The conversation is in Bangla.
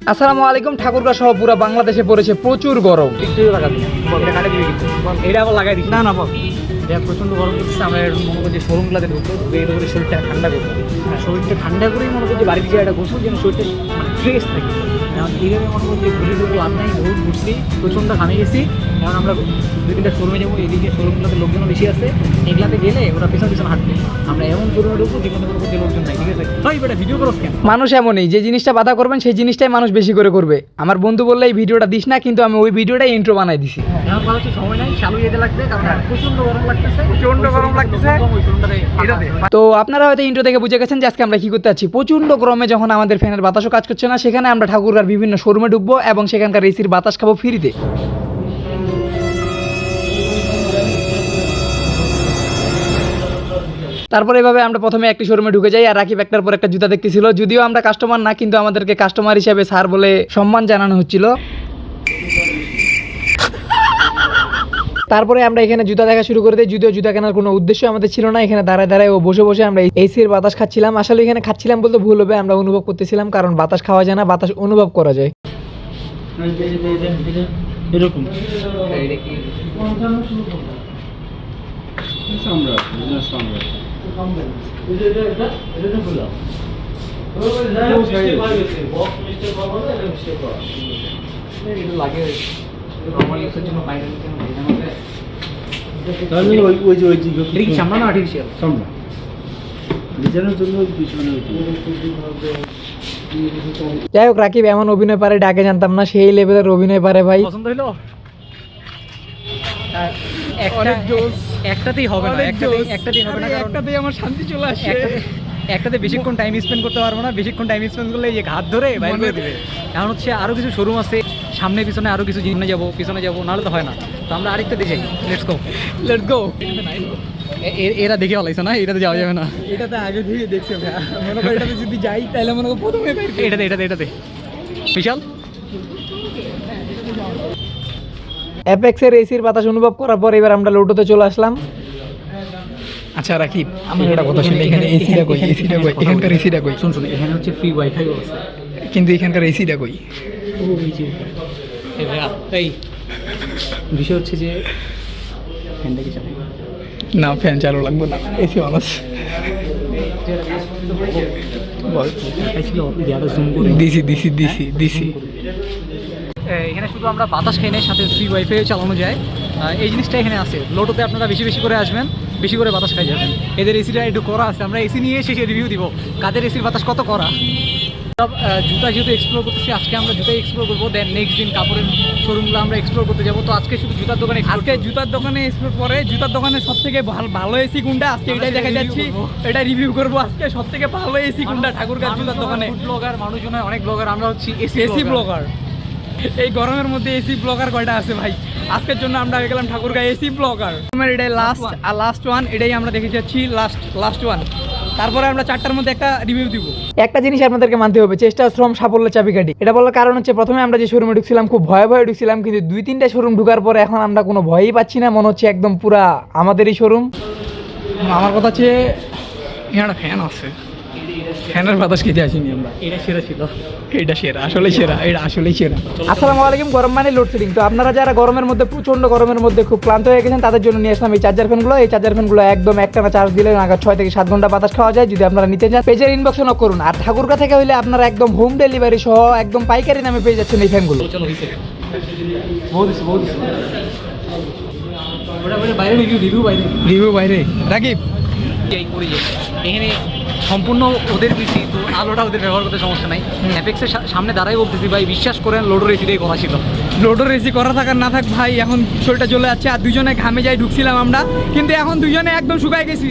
আসসালামু আলাইকুম। ঠাকুরগাঁ সহ পুরো বাংলাদেশে পড়েছে প্রচুর গরম। এটা আবার লাগাই দিচ্ছি না প্রচণ্ড গরম করতেছে। আমরা মনে করি যে শোরুমগুলোতে ঢুকবো, ঢুকে শরীরটা ঠান্ডা করবো। শরীরটা ঠান্ডা করেই মনে করি যে বাড়িতে একটা গোসল যেন শরীরটা ফ্রেশ থাকে। এখন এইভাবে মনে করি যে ঘুরে ঘুরে লাভ নাই, বহুত ঘুরছি, প্রচণ্ড ঘামে গেছি। এখন আমরা 2-3টা শোরুমে যাবো, এদিকে শোরুমগুলোতে লোকজন বেশি আছে, এগুলাতে গেলে ওরা পেছন পেছন হাঁটবে। আমরা এমন শোরুমে ঢুকবো যেখানে কোনো যে লোকজন নাই, ঠিক আছে? ভাই বেটা ভিডিও করো কেন? মানুষ এমনই, যে জিনিসটা বাধা করবেন সেই জিনিসটাই মানুষ বেশি করে করবে। আমার বন্ধু বললে এই ভিডিওটা দিস না, কিন্তু আমি ওই ভিডিওটাই ইন্ট্রো বানাই দিছি। এখন বলা হচ্ছে সময় নাই, চালু যেতে লাগবে, কারণ প্রচণ্ড গরম লাগতেছে। তো আপনারা হয়তো ইন্ট্রো থেকে বুঝে গেছেন যে আজকে আমরা কি করতে যাচ্ছি। প্রচন্ড গরমে যখন আমাদের ফ্যানের বাতাসও কাজ করছে না, সেখানে আমরা ঠাকুরগাঁর বিভিন্ন শোরুমে ঢুকবো এবং সেখানকার এসির বাতাস খাবো ফ্রিতে। তারপরে এভাবে আমরা প্রথমে একটি শোরুমে ঢুকে যাই, আর রাকিব একটার পর একটা জুতা দেখতেছিল। যদিও আমরা কাস্টমার না, কিন্তু আমাদেরকে কাস্টমার হিসেবে স্যার বলে সম্মান জানানো হচ্ছিল। তারপরে আমরা এখানে জুতা দেখা শুরু করে দিই। যদিও জুতা কেনার কোনো উদ্দেশ্য আমাদের ছিল না, এখানে দাঁড়ায় দাঁড়ায় ও বসে বসে আমরা এসির বাতাস খাচ্ছিলাম। আসলে এখানে খাচ্ছিলাম বলতে ভুল হবে, আমরা অনুভব করতেছিলাম, কারণ বাতাস খাওয়া যায় না, বাতাস অনুভব করা যায়। এরকম যাই হোক, রাকিব এমন অভিনয় পারে ডাকে জানতাম না, সেই লেভেলের অভিনয় পারে ভাই। পছন্দ হইলো? একটাতেই হবে না, একটাতেই হবে না, কারণ একটাতেই আমার শান্তি চলে আসে। একটাতে বেশিক্ষণ টাইম স্পেন্ড করতে পারবো না। বেশিক্ষণ টাইম স্পেন্ড করলে এই যে হাত ধরে বাইরে করে দিবে। এখন হচ্ছে আরো কিছু শোরুম আছে সামনে পিছনে, আরো কিছু জিনিস যাবো, পিছনে যাবো, নাহলে তো হয় না। তো আমরা আরেকটা দেখে লেটস গো। এরা দেখে ভালাইছো না, এটাতে যাওয়া যাবে না। এটাতে আগে থেকে দেখছি মনে করি, এটাতে যদি যাই তাহলে মনে করি প্রথমে এটাতে বিশাল অ্যাপেক্সের এসির বাতাস অনুভব করার পর এবার আমরা লোটোতে চলে আসলাম। আচ্ছা রাকিব, আমার একটা কথা শুনে, এখানে এসিটা কই? এখানকার এসিটা কই? শুন, এখানে হচ্ছে ফ্রি ওয়াইফাই আছে, কিন্তু এখানকার এসিটা কই? এই বিষয় হচ্ছে যে ফ্যানটা কি চালাই? না, ফ্যান চালু লাগবে না, এসি অন আছে। দিছি। এখানে শুধু আমরা বাতাস খাই নাই, সাথে ফ্রি ওয়াইফাই চালানো যায়। এই জিনিসটা এখানে আছে। লোটোতে আপনারা বেশি বেশি করে আসবেন, বেশি করে বাতাস খাই যাবেন। এদের এসিটা একটু করা আছে, আমরা এসি নিয়ে শেষে রিভিউ দিব কাদের এসির বাতাস কত করা। সব জুতা যেহেতু এক্সপ্লোর করতেছি, আজকে আমরা জুতাই এক্সপ্লোর করবো। দেন নেক্সট দিন কাপড়ের শোরুমগুলো আমরা এক্সপ্লোর করতে যাবো। তো আজকে শুধু জুতার দোকানে, জুতার দোকানে এক্সপ্লোর পরে জুতার দোকানে সব থেকে ভালো এসি কোনটা আজকে এটাই দেখা যাচ্ছি, এটা রিভিউ করবো আজকে। সব থেকে ভালো এসি কোনটা ঠাকুরগাঁও জুতার দোকানে? ব্লগার মানুষজন হয়, অনেক ব্লগার, আমরা হচ্ছি এসি ব্লগার। এই গরমের মধ্যে এসি ব্লগার কয়টা আছে ভাই? আজকের জন্য আমরা হয়ে গেলাম ঠাকুরগাঁও এসি ব্লগার। এটাই লাস্ট ওয়ান, এটাই আমরা দেখে যাচ্ছি লাস্ট ওয়ান। তারপরে আমরা 4টার মধ্যে একটা রিভিউ দিব। একটা জিনিস আপনাদেরকে মানতে হবে, চেষ্টা শ্রম সাফল্যের চাবিকাঠি। এটা বলার কারণ হচ্ছে, প্রথমে আমরা যে শোরুমে ঢুকছিলাম খুব ভয়ে ঢুকছিলাম, কিন্তু 2-3টা শোরুম ঢুকার পরে এখন আমরা কোনো ভয়ই পাচ্ছি না, মনে হচ্ছে একদম পুরা আমাদেরই শোরুম। আমার কথা হচ্ছে এখানে ফ্যান আছে, ফ্যানের বাতাস খেতে আসিনি আমরা। এটা সেরা ছিল, এটা সেরা, আসলেই সেরা। আসসালামু আলাইকুম। গরম মানে লোডশেডিং। তো আপনারা যারা গরমের মধ্যে, প্রচন্ড গরমের মধ্যে খুব ক্লান্ত হয়ে গেছেন, তাদের জন্য নিয়ে আসলাম এই চার্জার ফ্যানগুলো। এই চার্জার ফ্যানগুলো একদম একটানা চার্জ দিলে নাগাদ 6 থেকে 7 ঘন্টা বাতাস খাওয়া যায়। যদি আপনারা নিতে চান, পেজের ইনবক্সে নক করুন। আর ঠাকুরগাঁ থেকে হইলে আপনারা একদম হোম ডেলিভারি সহ একদম পাইকারি দামে পেয়ে যাচ্ছেন এই ফ্যানগুলো। রিভিউ বাইরে রাকিব এখানে সম্পূর্ণ ওদের পিসি, তো আলোটা ওদের ব্যবহার করতে সমস্যা নাই। অ্যাপেক্সের সামনে দাঁড়াই বলতেছি ভাই, বিশ্বাস করেন লোডোর এসিটাই করা ছিল। লোডোর এসি করা থাকার না থাক ভাই, এখন শরীরটা চলে যাচ্ছে। আর দুজনে ঘামে যাই ঢুকছিলাম আমরা, কিন্তু এখন দুজনে একদম শুকায় গেছি।